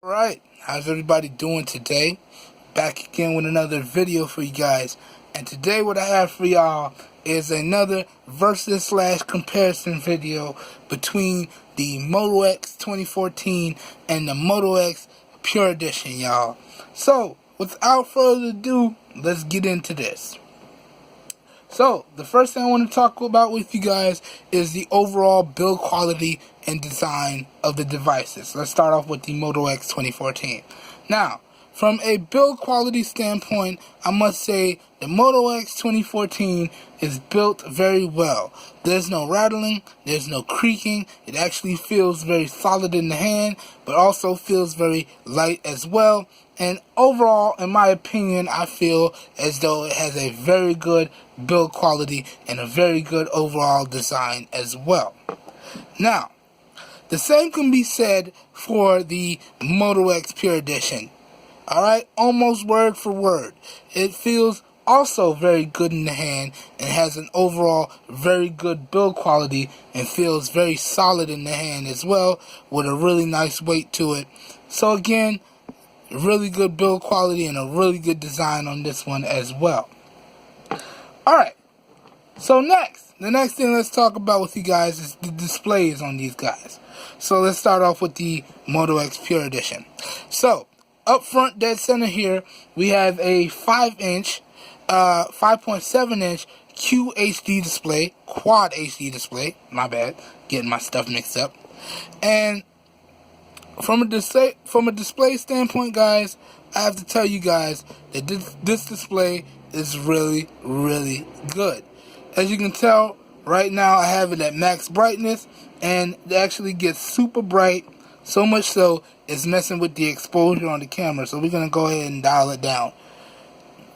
Alright, how's everybody doing today? Back again with another video for you guys. And today what I have for y'all is another versus slash comparison video between the Moto X 2014 and the Moto X Pure Edition, y'all. So, without further ado, let's get into this. So, the first thing I want to talk about with you guys is the overall build quality and design of the devices. Let's start off with the Moto X 2014. Now, from a build quality standpoint, I must say the Moto X 2014 is built very well. There's no rattling, there's no creaking. It actually feels very solid in the hand, but also feels very light as well. And overall, in my opinion, I feel as though it has a very good build quality and a very good overall design as well. Now, the same can be said for the Moto X Pure Edition. Alright, almost word for word. It feels also very good in the hand and has an overall very good build quality and feels very solid in the hand as well, with a really nice weight to it. So again, really good build quality and a really good design on this one as well. Alright, so the next thing let's talk about with you guys is the displays on these guys. So let's start off with the Moto X Pure Edition. So, up front, dead center here, we have a 5.7 inch QHD display, quad HD display, my bad, getting my stuff mixed up. And from a display standpoint, guys, I have to tell you guys that this display is really, really good. As you can tell, right now I have it at max brightness, and it actually gets super bright, so much so it's messing with the exposure on the camera. So we're going to go ahead and dial it down.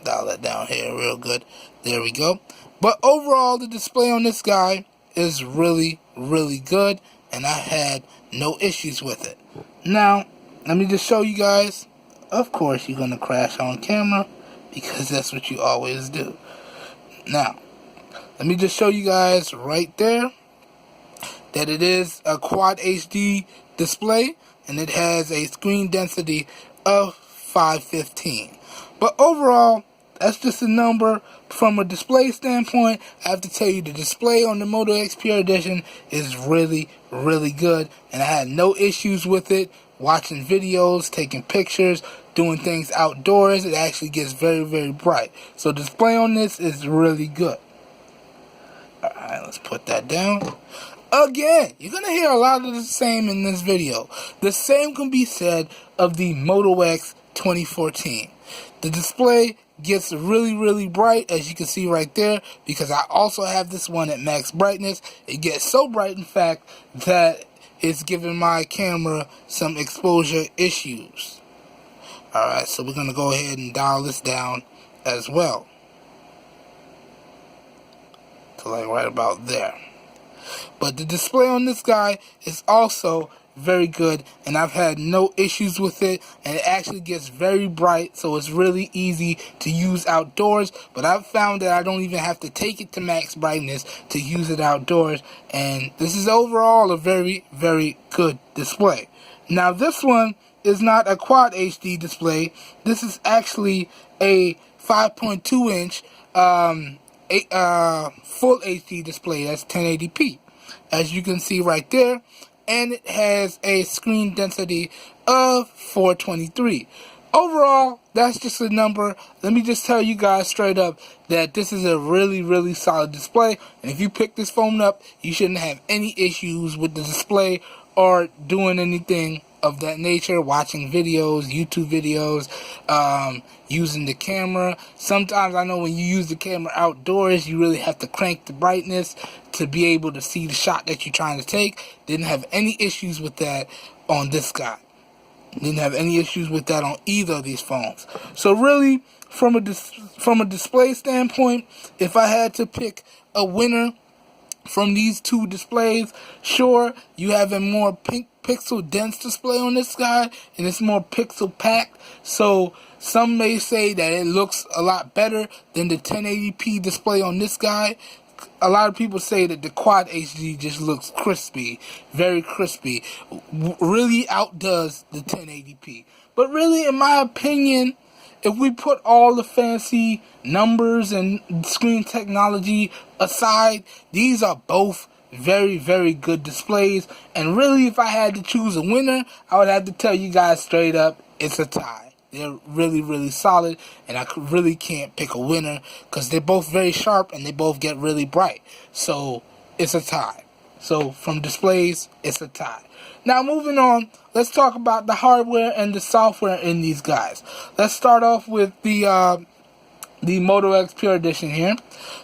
Dial it down here real good. There we go. But overall, the display on this guy is really, really good, and I had no issues with it. Now, let me just show you guys. Of course, you're going to crash on camera because that's what you always do. Now, let me just show you guys right there that it is a quad HD display and it has a screen density of 515. But overall, that's just a number. From a display standpoint, I have to tell you the display on the Moto X Pure Edition is really, really good, and I had no issues with it. Watching videos, taking pictures, doing things outdoors, it actually gets very, very bright. So the display on this is really good. Alright, let's put that down. Again, you're going to hear a lot of the same in this video. The same can be said of the Moto X 2014. The display gets really, really bright, as you can see right there, because I also have this one at max brightness. It gets so bright, in fact, that it's giving my camera some exposure issues. Alright, so we're going to go ahead and dial this down as well. To like right about there. But the display on this guy is also very good, and I've had no issues with it, and it actually gets very bright, so it's really easy to use outdoors. But I've found that I don't even have to take it to max brightness to use it outdoors, and this is overall a very, very good display. Now, this one is not a quad HD display. This is actually a 5.2 inch full HD display. That's 1080p, as you can see right there, and it has a screen density of 423. Overall, that's just a number. Let me just tell you guys straight up that this is a really, really solid display, and if you pick this phone up, you shouldn't have any issues with the display or doing anything of that nature, watching videos, YouTube videos, using the camera. Sometimes I know when you use the camera outdoors, you really have to crank the brightness to be able to see the shot that you're trying to take. Didn't have any issues with that on this guy. Didn't have any issues with that on either of these phones. So really, from a display standpoint, if I had to pick a winner from these two displays, sure, you have a more pixel dense display on this guy, and it's more pixel packed, so some may say that it looks a lot better than the 1080p display on this guy, a lot of people say that the Quad HD just looks crispy, very crispy, really outdoes the 1080p. But really, in my opinion, if we put all the fancy numbers and screen technology aside, these are both very, very good displays. And really, if I had to choose a winner, I would have to tell you guys straight up, it's a tie. They're really, really solid, and I really can't pick a winner because they're both very sharp and they both get really bright. So it's a tie. So from displays, it's a tie. Now moving on, let's talk about the hardware and the software in these guys. Let's start off with the Moto X Pure Edition here.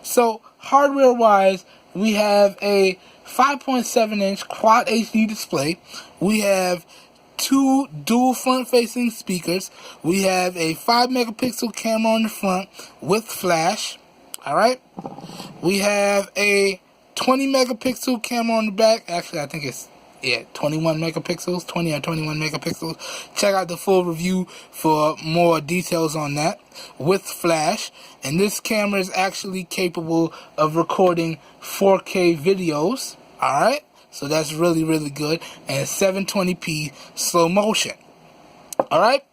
So hardware-wise, we have a 5.7-inch Quad HD display. We have 2 dual front-facing speakers. We have a 5-megapixel camera on the front with flash. Alright. We have a 20-megapixel camera on the back. Actually, I think it's 21 megapixels, 20 or 21 megapixels. Check out the full review for more details on that. With flash. And this camera is actually capable of recording 4K videos. Alright. So that's really, really good. And 720p slow motion. Alright.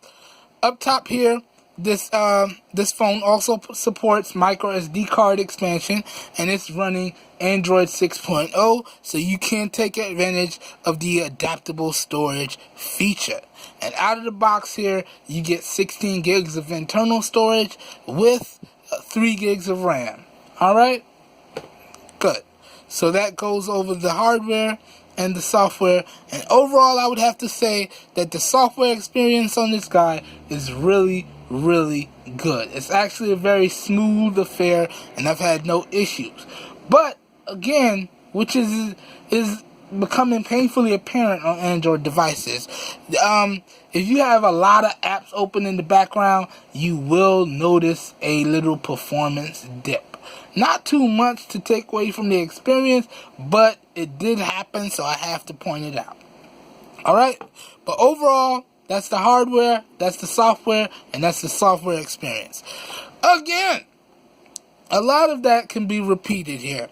Up top here, this phone also supports micro SD card expansion, and it's running Android 6.0, so you can take advantage of the adaptable storage feature. And out of the box here, you get 16 gigs of internal storage with 3 gigs of RAM. Alright? Good. So that goes over the hardware and the software. And overall, I would have to say that the software experience on this guy is really, really good. It's actually a very smooth affair, and I've had no issues. But again, which is becoming painfully apparent on Android devices, if you have a lot of apps open in the background, you will notice a little performance dip. Not too much to take away from the experience, but it did happen, so I have to point it out. Alright? But overall, that's the hardware, that's the software, and that's the software experience. Again, a lot of that can be repeated here.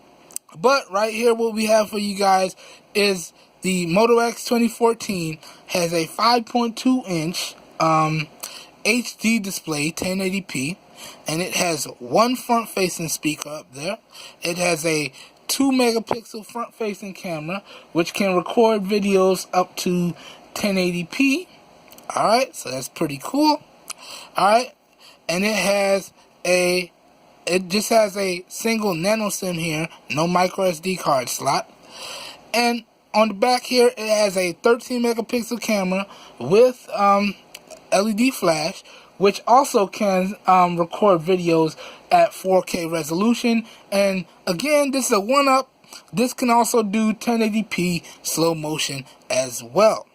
But right here, what we have for you guys is the Moto X 2014 has a 5.2-inch HD display, 1080p. And it has 1 front-facing speaker up there. It has a 2-megapixel front-facing camera, which can record videos up to 1080p. Alright, so that's pretty cool. Alright, and it just has a single nano SIM here, no micro SD card slot. And on the back here, it has a 13-megapixel camera with LED flash, which also can record videos at 4K resolution. And again, this is a one-up. This can also do 1080p slow motion as well.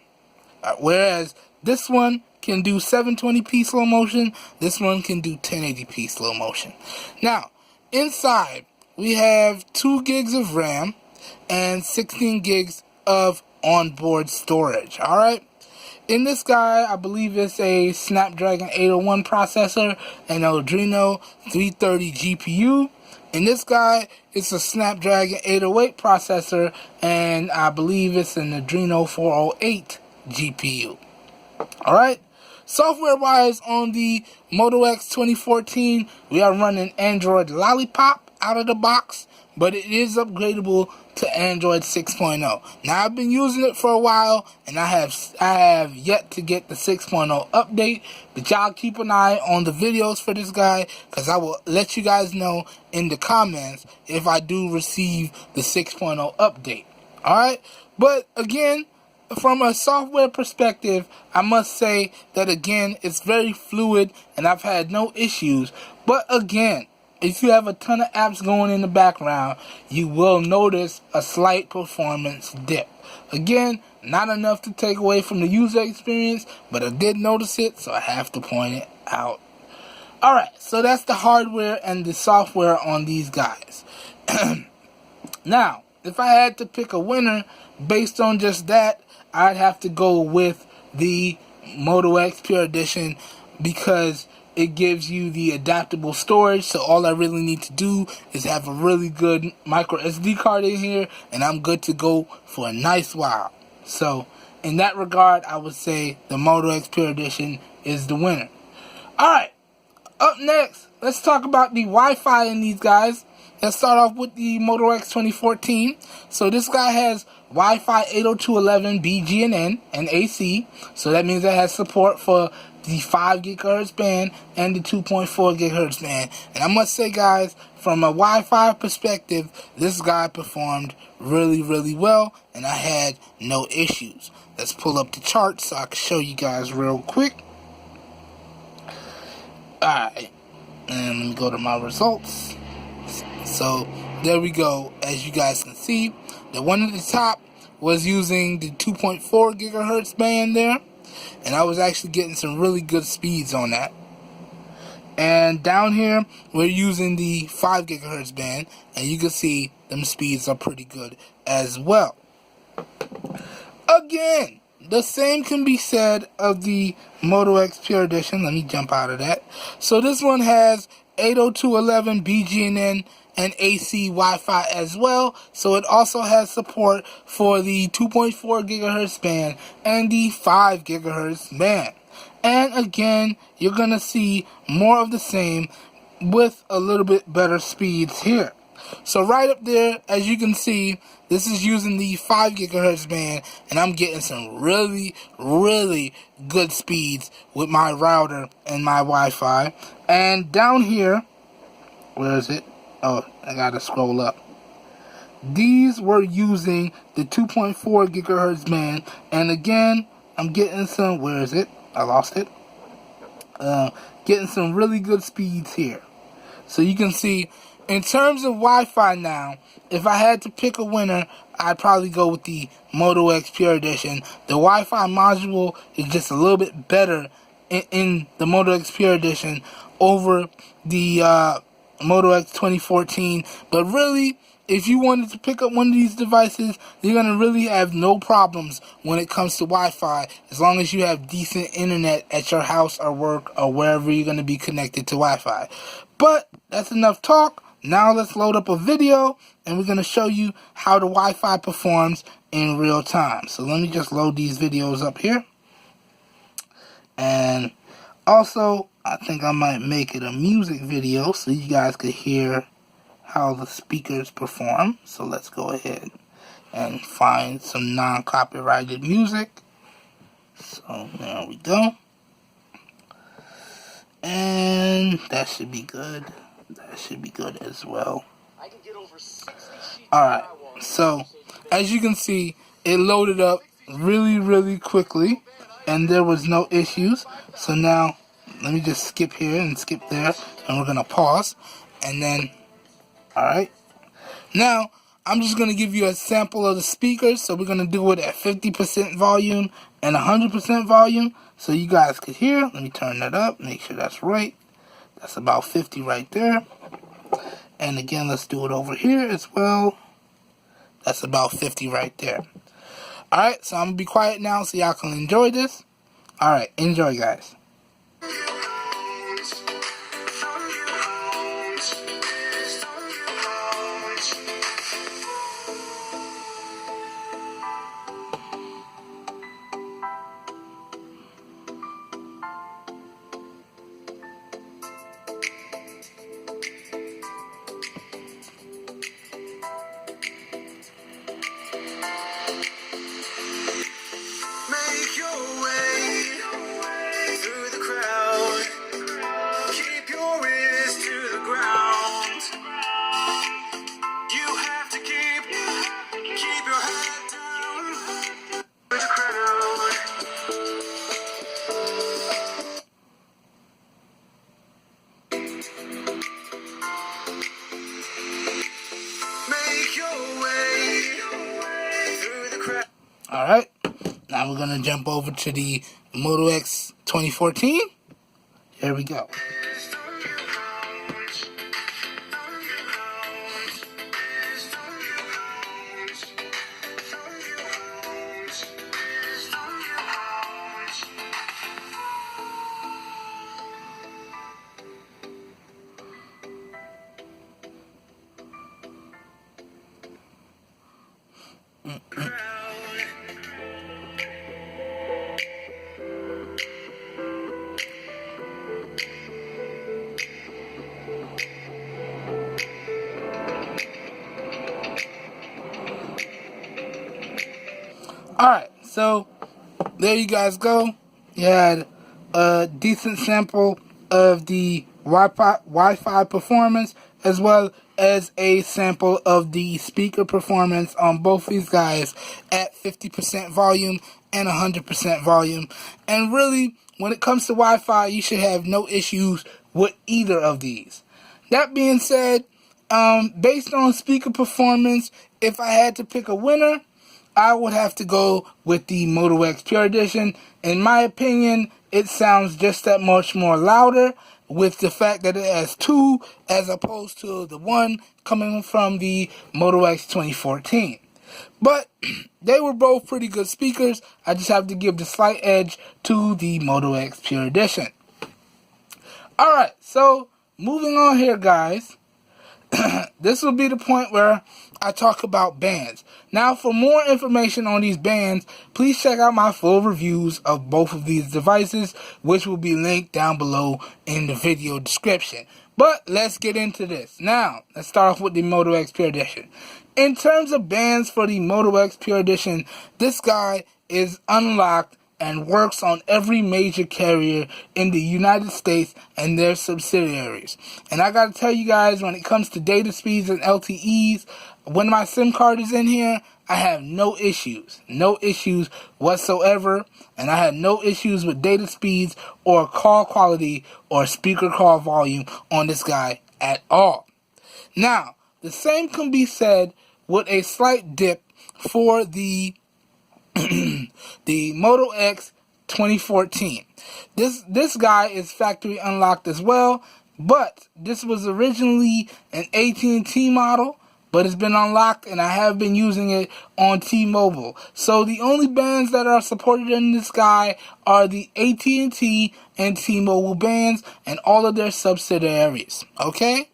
Whereas this one can do 720p slow motion, this one can do 1080p slow motion. Now, inside, we have 2 gigs of RAM and 16 gigs of onboard storage. Alright? In this guy, I believe it's a Snapdragon 801 processor and Adreno 330 GPU. In this guy, it's a Snapdragon 808 processor, and I believe it's an Adreno 408 GPU. Alright? Software-wise, on the Moto X 2014, we are running Android Lollipop out of the box, but it is upgradable to Android 6.0. Now, I've been using it for a while, and I have yet to get the 6.0 update, but y'all keep an eye on the videos for this guy, because I will let you guys know in the comments if I do receive the 6.0 update. Alright? But again, from a software perspective, I must say that again, it's very fluid, and I've had no issues. But again, if you have a ton of apps going in the background, you will notice a slight performance dip. Again, not enough to take away from the user experience, but I did notice it, so I have to point it out. Alright, so that's the hardware and the software on these guys. Now, if I had to pick a winner based on just that, I'd have to go with the Moto X Pure Edition, because it gives you the adaptable storage, so all I really need to do is have a really good micro SD card in here, and I'm good to go for a nice while. So, in that regard, I would say the Moto X Pure Edition is the winner. Alright, up next, let's talk about the Wi-Fi in these guys. Let's start off with the Moto X 2014. So this guy has Wi-Fi 802.11 BGNN and AC. So that means it has support for the 5 GHz band and the 2.4 GHz band. And I must say, guys, from a Wi-Fi perspective, this guy performed really, really well, and I had no issues. Let's pull up the chart so I can show you guys real quick. Alright, and let me go to my results. So there we go. As you guys can see, the one at the top was using the 2.4 GHz band there, and I was actually getting some really good speeds on that. And down here we're using the 5 GHz band, and you can see them speeds are pretty good as well. Again, the same can be said of the Moto X Pure Edition. Let me jump out of that. So this one has 802.11 BGNN and AC Wi-Fi as well. So it also has support for the 2.4 GHz band and the 5 GHz band. And again, you're going to see more of the same with a little bit better speeds here. So right up there, as you can see, this is using the 5 GHz band, and I'm getting some really, really good speeds with my router and my Wi-Fi. And down here, where is it? Oh, I gotta scroll up. These were using the 2.4 GHz band, and again, I'm getting some, where is it? I lost it. Getting some really good speeds here. So you can see, in terms of Wi-Fi now, if I had to pick a winner, I'd probably go with the Moto X Pure Edition. The Wi-Fi module is just a little bit better in the Moto X Pure Edition over the Moto X 2014. But really, if you wanted to pick up one of these devices, you're going to really have no problems when it comes to Wi-Fi, as long as you have decent internet at your house or work or wherever you're going to be connected to Wi-Fi. But that's enough talk. Now let's load up a video, and we're going to show you how the Wi-Fi performs in real time. So let me just load these videos up here. And also, I think I might make it a music video so you guys could hear how the speakers perform. So let's go ahead and find some non-copyrighted music. So there we go. And that should be good. That should be good as well. Alright, so as you can see, it loaded up really, really quickly, and there was no issues. So now, let me just skip here and skip there, and we're going to pause. And then, alright. Now, I'm just going to give you a sample of the speakers. So we're going to do it at 50% volume and 100% volume, so you guys could hear. Let me turn that up, make sure that's right. That's about 50 right there. And again, let's do it over here as well. That's about 50 right there. Alright, so I'm going to be quiet now so y'all can enjoy this. Alright, enjoy, guys. Make your way through the crowd. Keep your ears to the ground. You have to keep your head down. The crowd. Make your way through the crowd. Alright. Now we're going to jump over to the Moto X 2014. Here we go. Alright, so there you guys go. You had a decent sample of the Wi-Fi performance, as well as a sample of the speaker performance on both these guys at 50% volume and 100% volume. And really, when it comes to Wi-Fi, you should have no issues with either of these. That being said, based on speaker performance, if I had to pick a winner, I would have to go with the Moto X Pure Edition. In my opinion, it sounds just that much more louder, with the fact that it has two as opposed to the one coming from the Moto X 2014. But they were both pretty good speakers. I just have to give the slight edge to the Moto X Pure Edition. Alright, so moving on here, guys. This will be the point where I talk about bands. Now, for more information on these bands, please check out my full reviews of both of these devices, which will be linked down below in the video description. But let's get into this. Now, let's start off with the Moto X Pure Edition. In terms of bands for the Moto X Pure Edition, this guy is unlocked and works on every major carrier in the United States and their subsidiaries. And I gotta tell you guys, when it comes to data speeds and LTEs, when my SIM card is in here, I have no issues whatsoever, and I have no issues with data speeds or call quality or speaker call volume on this guy at all. Now, the same can be said with a slight dip for the the Moto X 2014. This guy is factory unlocked as well, but this was originally an AT&T model, but it's been unlocked and I have been using it on T-Mobile. So the only bands that are supported in this guy are the AT&T and T-Mobile bands and all of their subsidiaries. Okay?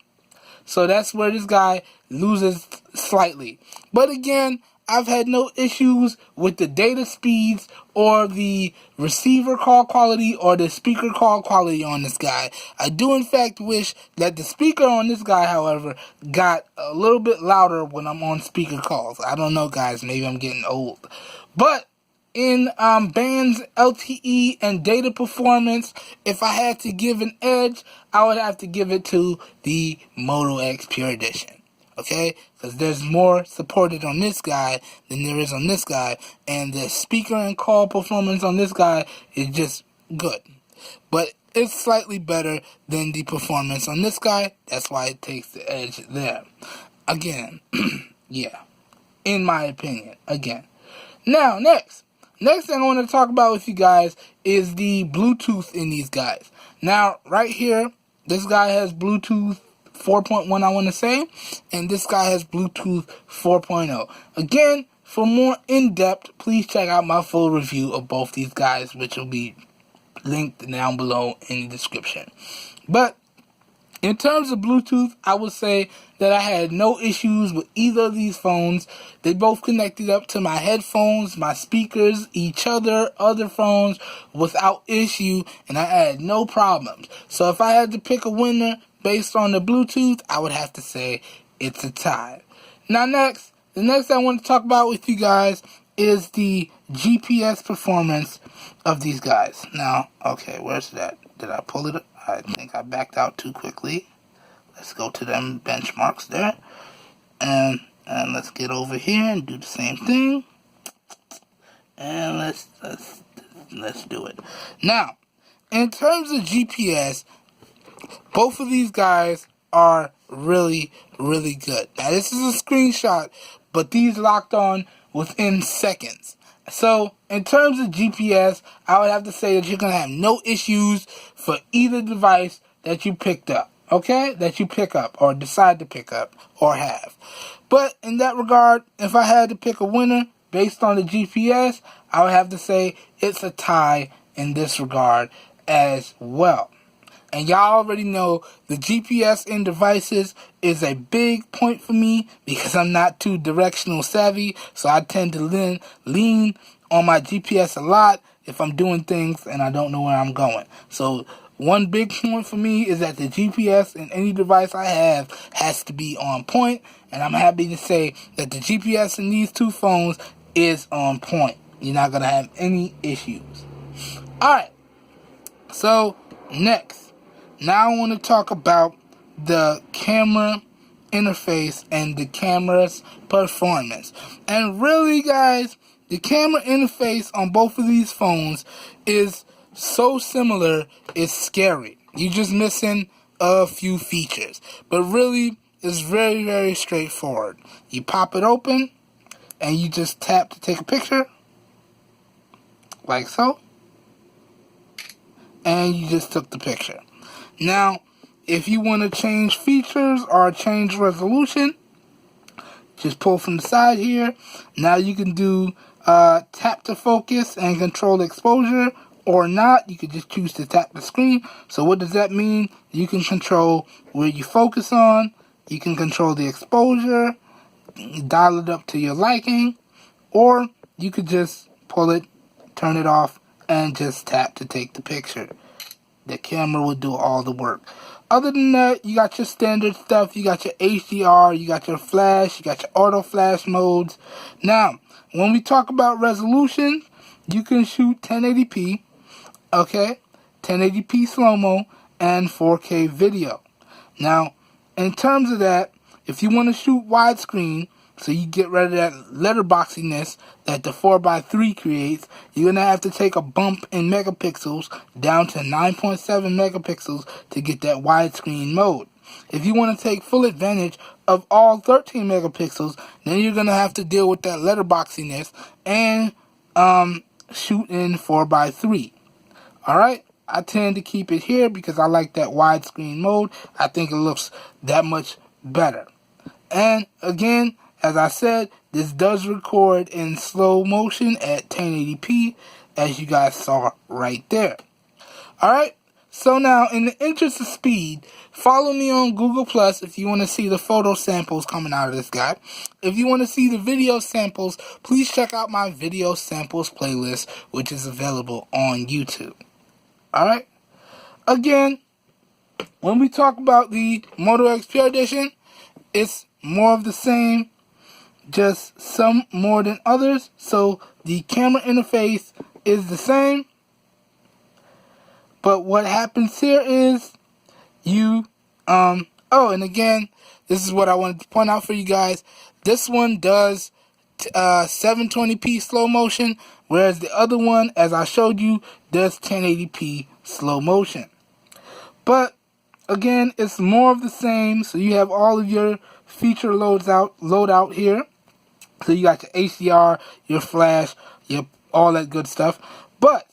So that's where this guy loses slightly. But again, I've had no issues with the data speeds or the receiver call quality or the speaker call quality on this guy. I do in fact wish that the speaker on this guy, however, got a little bit louder when I'm on speaker calls. I don't know, guys, maybe I'm getting old. But in bands, LTE, and data performance, if I had to give an edge, I would have to give it to the Moto X Pure Edition. Okay, because there's more supported on this guy than there is on this guy, and the speaker and call performance on this guy is just good, but it's slightly better than the performance on this guy. That's why it takes the edge there. Again, yeah, in my opinion. Again, now next thing I want to talk about with you guys is the Bluetooth in these guys. Now, right here, this guy has Bluetooth 4.1, I want to say, and this guy has Bluetooth 4.0. Again, for more in-depth, please check out my full review of both these guys, which will be linked down below in the description. But in terms of Bluetooth, I would say that I had no issues with either of these phones. They both connected up to my headphones, my speakers, each other, other phones without issue, and I had no problems. So if I had to pick a winner based on the Bluetooth, I would have to say it's a tie. Now the next I want to talk about with you guys is the GPS performance of these guys. Now, okay, where's that? Did I pull it? I think I backed out too quickly. Let's go to them benchmarks there. And let's get over here and do the same thing. And let's do it. Now, in terms of GPS, both of these guys are really, really good. Now, this is a screenshot, but these locked on within seconds. So, in terms of GPS, I would have to say that you're going to have no issues for either device that you picked up. Okay? That you pick up or decide to pick up or have. But in that regard, if I had to pick a winner based on the GPS, I would have to say it's a tie in this regard as well. And y'all already know the GPS in devices is a big point for me because I'm not too directional savvy. So I tend to lean on my GPS a lot if I'm doing things and I don't know where I'm going. So one big point for me is that the GPS in any device I have has to be on point. And I'm happy to say that the GPS in these two phones is on point. You're not going to have any issues. Alright, so next, now I want to talk about the camera interface and the camera's performance. And really, guys, the camera interface on both of these phones is so similar, it's scary. You're just missing a few features. But really, it's very, very straightforward. You pop it open, and you just tap to take a picture, like so. And you just took the picture. Now, if you want to change features or change resolution, just pull from the side here. Now you can do tap to focus and control exposure, or not. You can just choose to tap the screen. So what does that mean? You can control where you focus on. You can control the exposure, dial it up to your liking, or you could just pull it, turn it off, and just tap to take the picture. The camera will do all the work. Other than that, you got your standard stuff. You got your HDR, you got your flash, you got your auto flash modes. Now, when we talk about resolution, you can shoot 1080p, okay, 1080p slow-mo, and 4K video. Now, in terms of that, if you want to shoot widescreen, so you get rid of that letterboxiness that the 4x3 creates, you're going to have to take a bump in megapixels down to 9.7 megapixels to get that widescreen mode. If you want to take full advantage of all 13 megapixels, then you're going to have to deal with that letterboxiness and shoot in 4x3. Alright? I tend to keep it here because I like that widescreen mode. I think it looks that much better. And again, as I said, this does record in slow motion at 1080p, as you guys saw right there. Alright, so now in the interest of speed, follow me on Google Plus if you want to see the photo samples coming out of this guy. If you want to see the video samples, please check out my video samples playlist, which is available on YouTube. Alright, again, when we talk about the Moto X Pure Edition, it's more of the same, just some more than others. So the camera interface is the same, but what happens here is you oh, and again, this is what I wanted to point out for you guys. This one does 720p slow motion, whereas the other one, as I showed you, does 1080p slow motion. But again, it's more of the same. So you have all of your feature load out here. So you got your HDR, your flash, your all that good stuff. But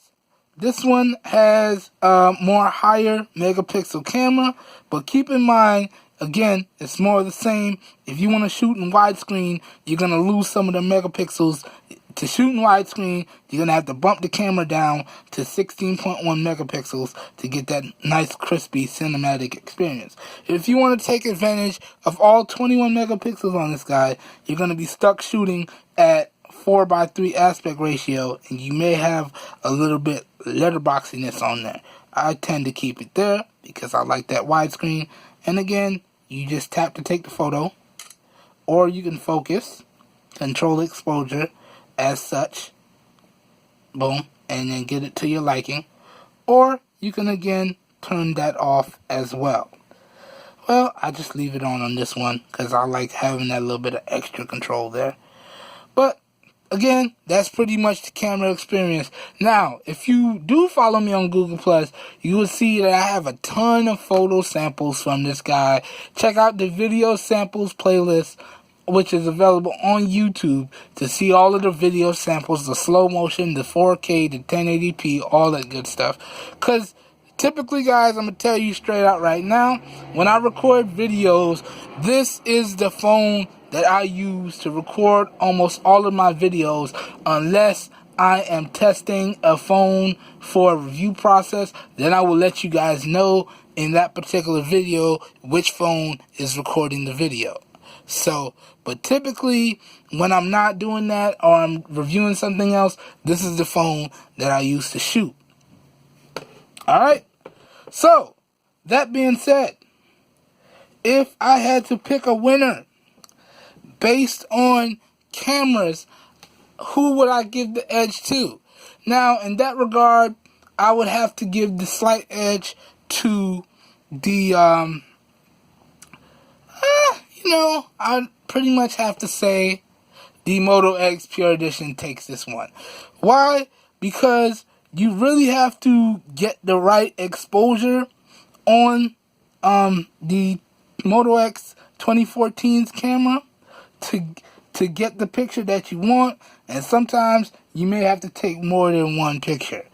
this one has more higher megapixel camera. But keep in mind, again, it's more of the same. If you want to shoot in widescreen, you're going to lose some of the megapixels. To shoot in widescreen, you're going to have to bump the camera down to 16.1 megapixels to get that nice, crispy cinematic experience. If you want to take advantage of all 21 megapixels on this guy, you're going to be stuck shooting at 4:3 aspect ratio, and you may have a little bit letterboxiness on there. I tend to keep it there because I like that widescreen. And again, you just tap to take the photo, or you can focus, control exposure, as such, boom, and then get it to your liking, or you can again turn that off as well. Well, I just leave it on this one because I like having that little bit of extra control there. But again, that's pretty much the camera experience. Now, if you do follow me on Google Plus, you will see that I have a ton of photo samples from this guy. Check out the video samples playlist, which is available on YouTube, to see all of the video samples, the slow motion, the 4K, the 1080p, all that good stuff. Because typically, guys, I'm going to tell you straight out right now, when I record videos, this is the phone that I use to record almost all of my videos, unless I am testing a phone for a review process, then I will let you guys know in that particular video which phone is recording the video. So, but typically when I'm not doing that or I'm reviewing something else, this is the phone that I use to shoot. Alright, so that being said, if I had to pick a winner based on cameras, who would I give the edge to? Now, in that regard, I would have to give the slight edge to the, I'd pretty much have to say the Moto X Pure Edition takes this one. Why? Because you really have to get the right exposure on the Moto X 2014's camera to get the picture that you want, and sometimes you may have to take more than one picture.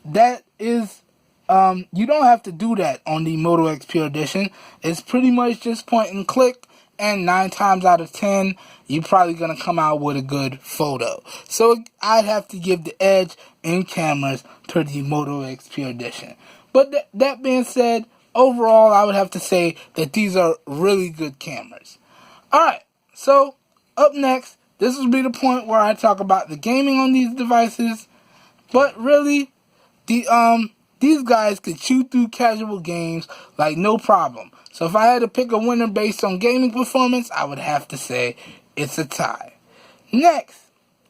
That is, you don't have to do that on the Moto X Pure Edition. It's pretty much just point and click, and 9 times out of 10, you're probably going to come out with a good photo. So I'd have to give the edge in cameras to the Moto X Pure Edition. But that being said, overall, I would have to say that these are really good cameras. Alright, so up next, this will be the point where I talk about the gaming on these devices. But really, these guys could shoot through casual games like no problem. So if I had to pick a winner based on gaming performance, I would have to say it's a tie. Next,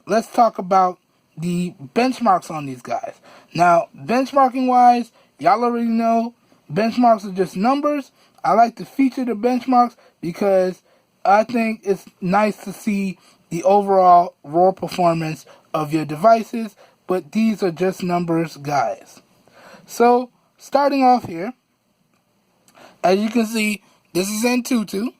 let's talk about the benchmarks on these guys. Now, benchmarking wise, y'all already know benchmarks are just numbers. I like to feature the benchmarks because I think it's nice to see the overall raw performance of your devices, but these are just numbers, guys. So, starting off here, as you can see, this is Antutu,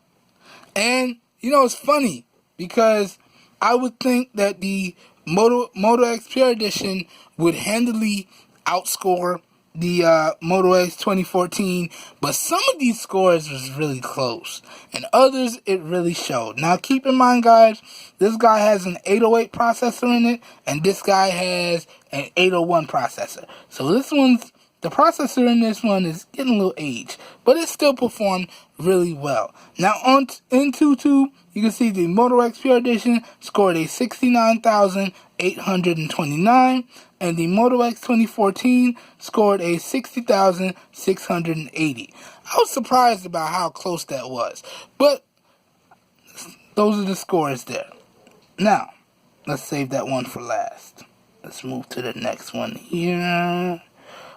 and it's funny because I would think that the Moto X Pure Edition would handily outscore the Moto X 2014, but some of these scores was really close, and others it really showed. Now keep in mind, guys, this guy has an 808 processor in it, and this guy has an 801 processor. So the processor in this one is getting a little aged, but it still performed really well. Now on Antutu, you can see the Moto X Pure Edition scored a 69,829, and the Moto X 2014 scored a 60,680. I was surprised about how close that was, but those are the scores there. Now, let's save that one for last. Let's move to the next one here.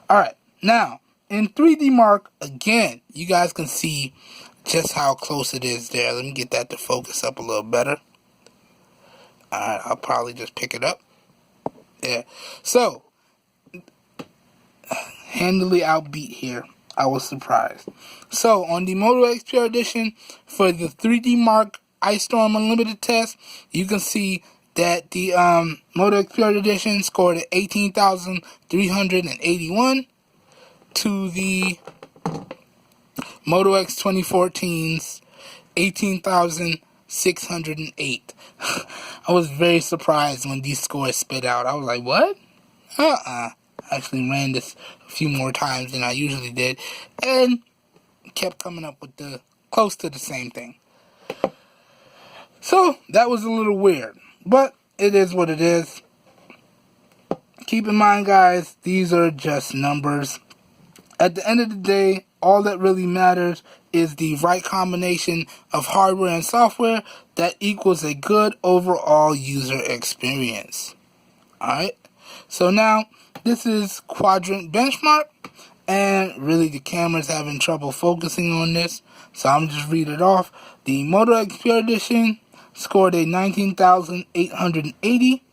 Alright, now, in 3D Mark, again, you guys can see just how close it is there. Let me get that to focus up a little better. Alright, I'll probably just pick it up. Yeah, so, handily outbeat here. I was surprised. So, on the Moto X Pure Edition, for the 3D Mark Ice Storm Unlimited test, you can see that the Moto X Pure Edition scored at 18,381 to the Moto X 2014's 18,608. I was very surprised when these scores spit out. I was like, what? I actually ran this a few more times than I usually did, and kept coming up with the close to the same thing. So, that was a little weird, but it is what it is. Keep in mind, guys, these are just numbers. At the end of the day, all that really matters is the right combination of hardware and software that equals a good overall user experience. Alright, so now this is quadrant benchmark, and really the camera's having trouble focusing on this, so I'm just read it off. The Moto X Pure Edition scored a 19,880,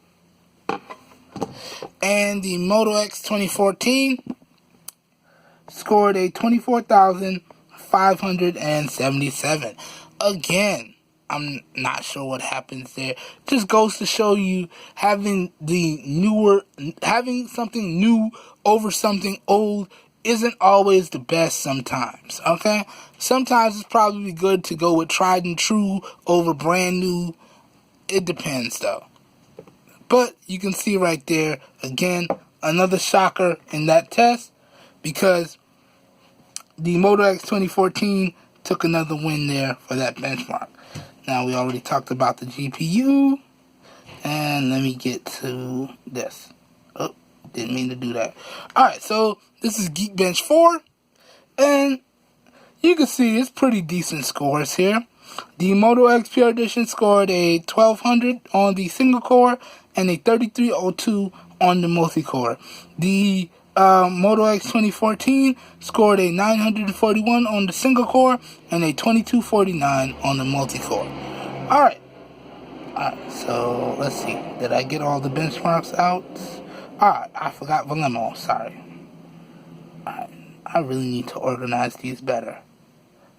and the Moto X 2014 scored a 24,577. Again, I'm not sure what happens there. Just goes to show you having something new over something old isn't always the best sometimes, okay? Sometimes it's probably good to go with tried and true over brand new. It depends, though. But you can see right there, again, another shocker in that test, because the Moto X 2014 took another win there for that benchmark. Now, we already talked about the GPU, and let me get to this. Oh, didn't mean to do that. Alright, so this is Geekbench 4, and you can see it's pretty decent scores here. The Moto X Pure Edition scored a 1200 on the single core and a 3302 on the multi-core. The Moto X 2014 scored a 941 on the single core and a 2249 on the multi-core. Alright, so let's see. Did I get all the benchmarks out? Alright, I forgot Volemo, sorry. Alright, I really need to organize these better.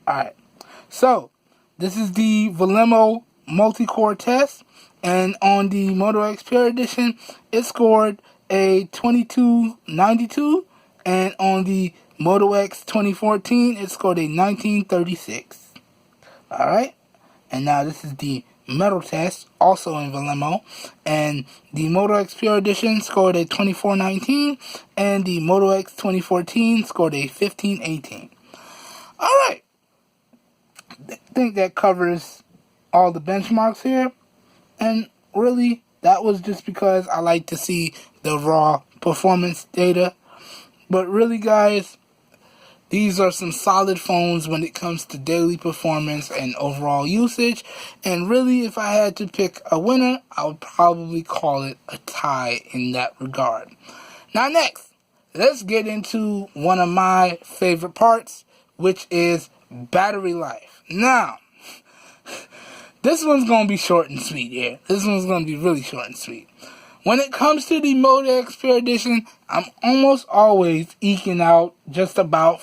Alright, so this is the Volemo multi-core test, and on the Moto X Pure Edition, it scored a 2292, and on the Moto X 2014, it scored a 1936. Alright, and now this is the metal test, also in Volemo, and the Moto X Pure Edition scored a 2419, and the Moto X 2014 scored a 1518. Alright, I think that covers all the benchmarks here, and really that was just because I like to see the raw performance data. But really, guys, these are some solid phones when it comes to daily performance and overall usage, and really, if I had to pick a winner, I would probably call it a tie in that regard. Now next, let's get into one of my favorite parts, which is battery life. Now, this one's going to be short and sweet here. This one's going to be really short and sweet. When it comes to the Moto X Pure Edition, I'm almost always eking out just about